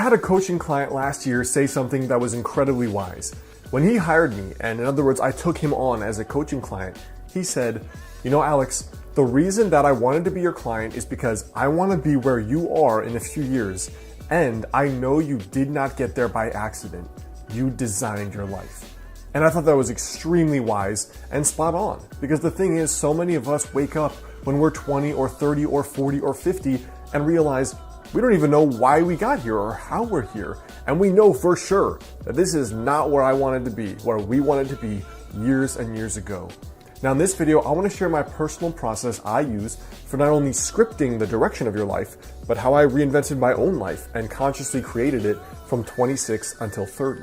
had a coaching client last year say something that was incredibly wise. When he hired me, and in other words, I took him on as a coaching client, he said, "You know, Alex, the reason that I wanted to be your client is because I want to be where you are in a few years, and I know you did not get there by accident. You designed your life." And I thought that was extremely wise and spot on, because the thing is, so many of us wake up when we're 20 or 30 or 40 or 50 and realize we don't even know why we got here or how we're here. And we know for sure that this is not where I wanted to be, where we wanted to be years and years ago. Now in this video, I want to share my personal process I use for not only scripting the direction of your life, but how I reinvented my own life and consciously created it from 26 until 30.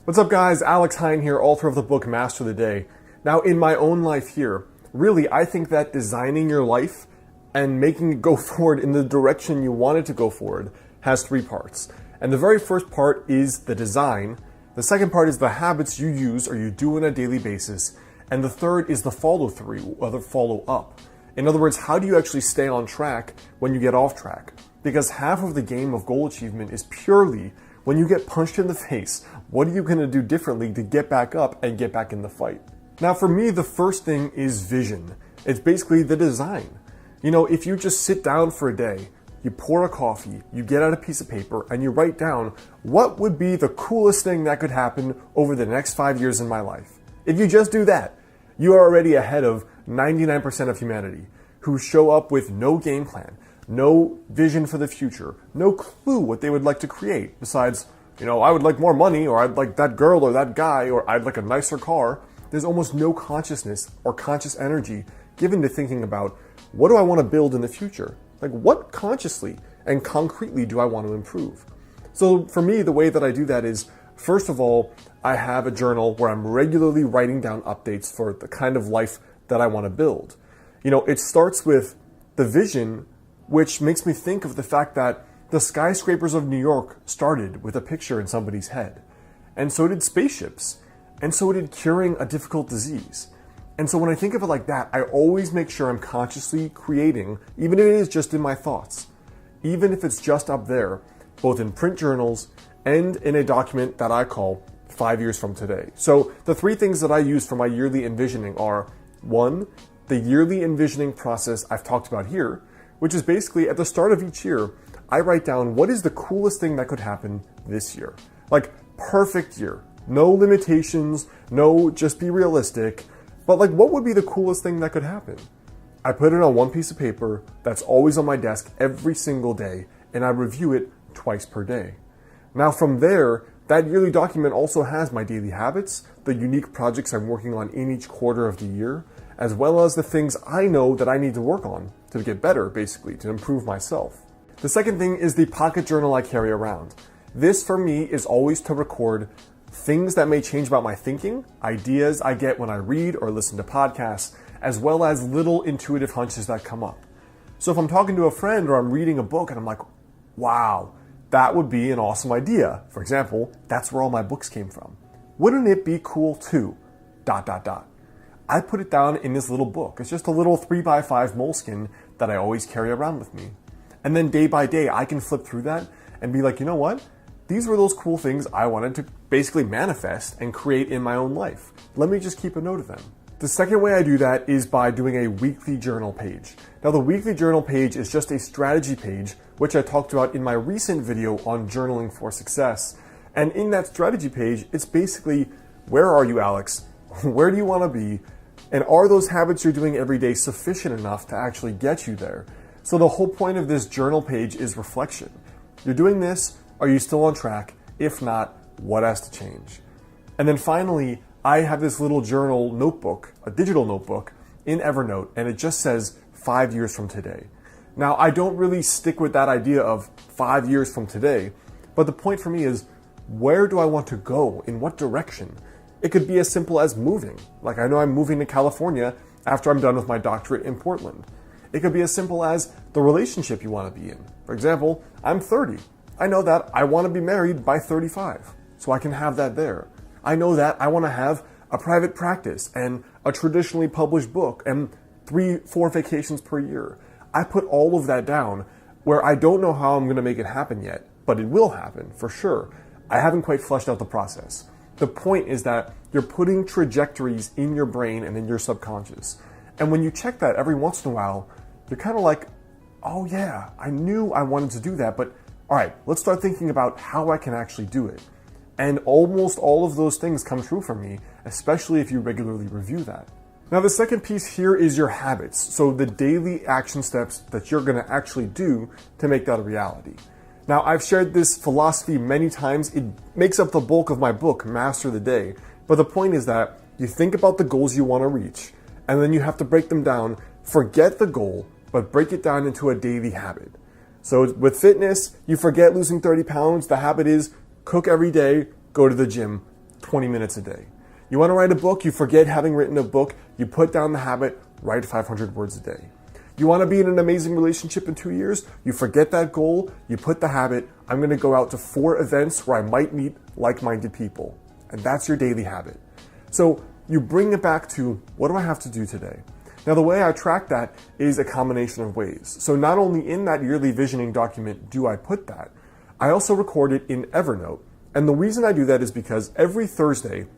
What's up guys, Alex Hine here, author of the book Master the Day. Now in my own life here, really I think that designing your life and making it go forward in the direction you want it to go forward has three parts. And the very first part is the design, the second part is the habits you use or you do on a daily basis, and the third is the follow through or the follow up. In other words, how do you actually stay on track when you get off track? Because half of the game of goal achievement is purely when you get punched in the face, what are you going to do differently to get back up and get back in the fight? Now for me, the first thing is vision. It's basically the design. You know, if you just sit down for a day, you pour a coffee, you get out a piece of paper, and you write down what would be the coolest thing that could happen over the next 5 years in my life. If you just do that, you are already ahead of 99% of humanity who show up with no game plan, no vision for the future, no clue what they would like to create besides, you know, I would like more money, or I'd like that girl or that guy, or I'd like a nicer car. There's almost no consciousness or conscious energy given to thinking about what do I want to build in the future? Like what consciously and concretely do I want to improve? So for me, the way that I do that is, first of all, I have a journal where I'm regularly writing down updates for the kind of life that I want to build. You know, it starts with the vision, which makes me think of the fact that the skyscrapers of New York started with a picture in somebody's head. And so did spaceships. And so did curing a difficult disease. And so when I think of it like that, I always make sure I'm consciously creating, even if it is just in my thoughts, even if it's just up there, both in print journals and in a document that I call 5 years from today. So the three things that I use for my yearly envisioning are, one, the yearly envisioning process I've talked about here, which is basically at the start of each year, I write down what is the coolest thing that could happen this year. Like perfect year, no limitations, no just be realistic, but like what would be the coolest thing that could happen? I put it on one piece of paper that's always on my desk every single day, and I review it twice per day. Now from there, that yearly document also has my daily habits, the unique projects I'm working on in each quarter of the year, as well as the things I know that I need to work on to get better, basically, to improve myself. The second thing is the pocket journal I carry around. This for me is always to record things that may change about my thinking, ideas I get when I read or listen to podcasts, as well as little intuitive hunches that come up. So if I'm talking to a friend or I'm reading a book and I'm like, wow, that would be an awesome idea. For example, that's where all my books came from. Wouldn't it be cool too? ... I put it down in this little book. It's just a little 3x5 moleskin that I always carry around with me. And then day by day, I can flip through that and be like, you know what? These were those cool things I wanted to basically manifest and create in my own life. Let me just keep a note of them. The second way I do that is by doing a weekly journal page. Now the weekly journal page is just a strategy page, which I talked about in my recent video on journaling for success. And in that strategy page, it's basically, where are you, Alex? Where do you want to be? And are those habits you're doing every day sufficient enough to actually get you there? So the whole point of this journal page is reflection. You're doing this, are you still on track? If not, what has to change? And then finally, I have this little journal notebook, a digital notebook in Evernote, and it just says 5 years from today. Now, I don't really stick with that idea of 5 years from today, but the point for me is, where do I want to go? In what direction? It could be as simple as moving. Like I know I'm moving to California after I'm done with my doctorate in Portland. It could be as simple as the relationship you want to be in. For example, I'm 30. I know that I want to be married by 35, so I can have that there. I know that I want to have a private practice and a traditionally published book and 3-4 vacations per year. I put all of that down where I don't know how I'm going to make it happen yet, but it will happen for sure. I haven't quite fleshed out the process. The point is that you're putting trajectories in your brain and in your subconscious. And when you check that every once in a while, you're kind of like, oh yeah, I knew I wanted to do that, but all right, let's start thinking about how I can actually do it. And almost all of those things come true for me, especially if you regularly review that. Now, the second piece here is your habits. So the daily action steps that you're gonna actually do to make that a reality. Now, I've shared this philosophy many times. It makes up the bulk of my book, Master the Day. But the point is that you think about the goals you wanna reach, and then you have to break them down. Forget the goal, but break it down into a daily habit. So with fitness, you forget losing 30 pounds. The habit is cook every day, go to the gym 20 minutes a day. You want to write a book, you forget having written a book, you put down the habit, write 500 words a day. You want to be in an amazing relationship in 2 years, you forget that goal, you put the habit, I'm going to go out to 4 events where I might meet like-minded people. And that's your daily habit. So you bring it back to, what do I have to do today? Now, the way I track that is a combination of ways. So not only in that yearly visioning document do I put that, I also record it in Evernote. And the reason I do that is because every Thursday,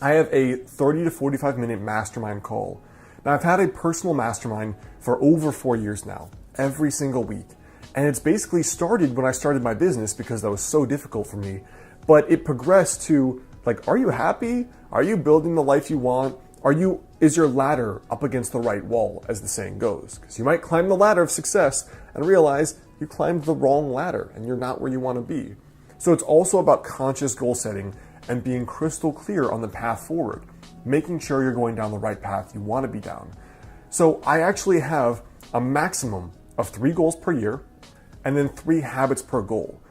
I have a 30 to 45 minute mastermind call. Now, I've had a personal mastermind for over 4 years now, every single week. And it's basically started when I started my business because that was so difficult for me. But it progressed to, like, are you happy? Are you building the life you want? Is your ladder up against the right wall, as the saying goes? Because you might climb the ladder of success and realize you climbed the wrong ladder and you're not where you want to be. So it's also about conscious goal setting and being crystal clear on the path forward, making sure you're going down the right path you want to be down. So I actually have a maximum of 3 goals per year and then 3 habits per goal.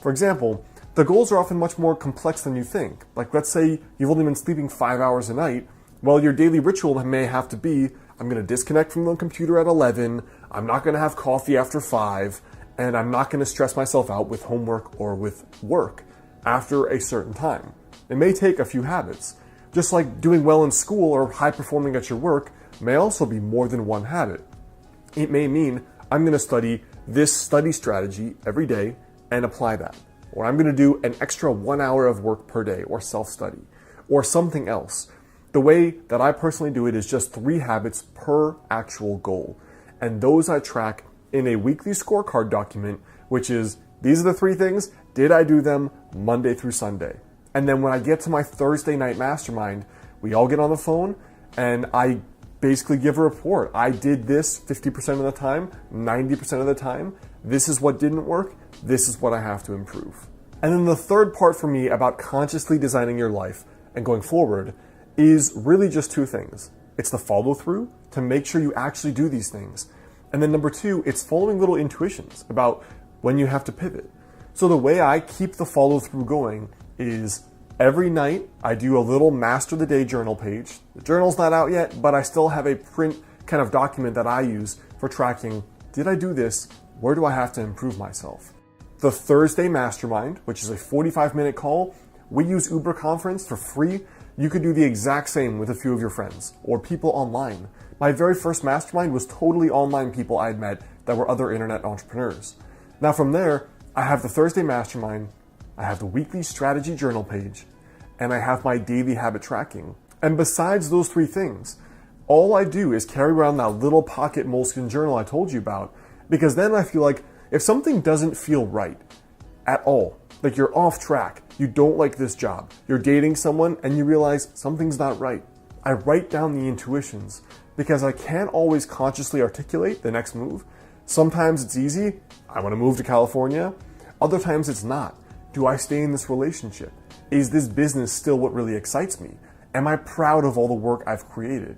For example, the goals are often much more complex than you think. Like, let's say you've only been sleeping 5 hours a night. Well, your daily ritual may have to be, I'm going to disconnect from the computer at 11, I'm not going to have coffee after 5, and I'm not going to stress myself out with homework or with work after a certain time. It may take a few habits. Just like doing well in school or high performing at your work may also be more than one habit. It may mean I'm going to study this study strategy every day and apply that. Or I'm going to do an extra 1 hour of work per day or self-study or something else. The way that I personally do it is just 3 habits per actual goal. And those I track in a weekly scorecard document, which is, these are the 3 things, did I do them Monday through Sunday? And then when I get to my Thursday night mastermind, we all get on the phone and I basically give a report. I did this 50% of the time, 90% of the time. This is what didn't work. This is what I have to improve. And then the third part for me about consciously designing your life and going forward is really just 2 things. It's the follow through to make sure you actually do these things. And then number 2, it's following little intuitions about when you have to pivot. So the way I keep the follow through going is every night I do a little Master the Day journal page. The journal's not out yet, but I still have a print kind of document that I use for tracking, did I do this? Where do I have to improve myself? The Thursday Mastermind, which is a 45-minute call, we use Uber Conference for free. You could do the exact same with a few of your friends or people online. My very first mastermind was totally online people I'd met that were other internet entrepreneurs. Now from there, I have the Thursday Mastermind, I have the weekly strategy journal page, and I have my daily habit tracking. And besides those 3 things, all I do is carry around that little pocket moleskin journal I told you about, because then I feel like if something doesn't feel right at all, like you're off track, you don't like this job, you're dating someone and you realize something's not right, I write down the intuitions because I can't always consciously articulate the next move. Sometimes it's easy, I want to move to California. Other times it's not. Do I stay in this relationship? Is this business still what really excites me? Am I proud of all the work I've created?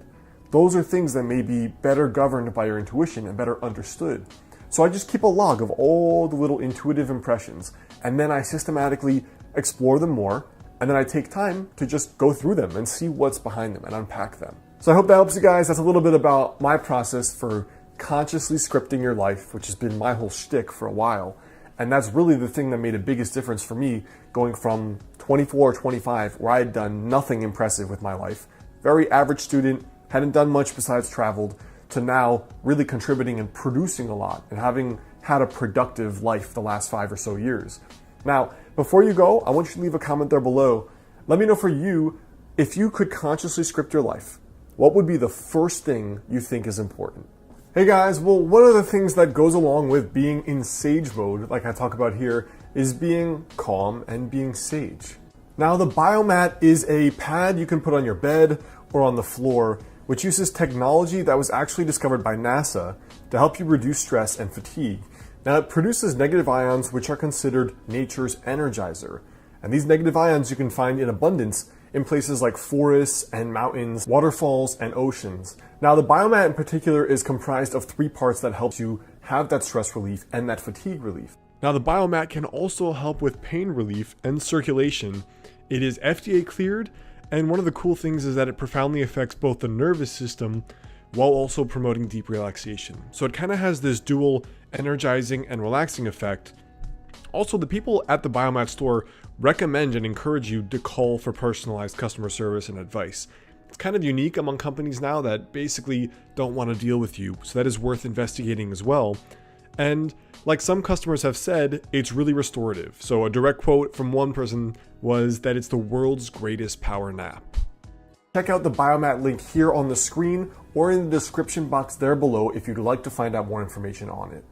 Those are things that may be better governed by your intuition and better understood. So I just keep a log of all the little intuitive impressions, and then I systematically explore them more, and then I take time to just go through them and see what's behind them and unpack them. So I hope that helps you guys. That's a little bit about my process for consciously scripting your life, which has been my whole shtick for a while. And that's really the thing that made the biggest difference for me going from 24 or 25 where I had done nothing impressive with my life, very average student, hadn't done much besides traveled, to now really contributing and producing a lot and having had a productive life the last 5 or so years. Now, before you go, I want you to leave a comment there below. Let me know for you, if you could consciously script your life, what would be the first thing you think is important? Hey guys, well, one of the things that goes along with being in sage mode, like I talk about here, is being calm and being sage. Now, the biomat is a pad you can put on your bed or on the floor, which uses technology that was actually discovered by NASA to help you reduce stress and fatigue. Now, it produces negative ions, which are considered nature's energizer. And these negative ions you can find in abundance in places like forests and mountains, waterfalls, and oceans. Now, the biomat in particular is comprised of 3 parts that helps you have that stress relief and that fatigue relief. Now, the biomat can also help with pain relief and circulation. It is FDA cleared, and one of the cool things is that it profoundly affects both the nervous system while also promoting deep relaxation. So it kind of has this dual energizing and relaxing effect. Also, the people at the biomat store recommend and encourage you to call for personalized customer service and advice. It's kind of unique among companies now that basically don't want to deal with you, so that is worth investigating as well. And like some customers have said, it's really restorative. So a direct quote from one person was that it's the world's greatest power nap. Check out the biomat link here on the screen or in the description box there below if you'd like to find out more information on it.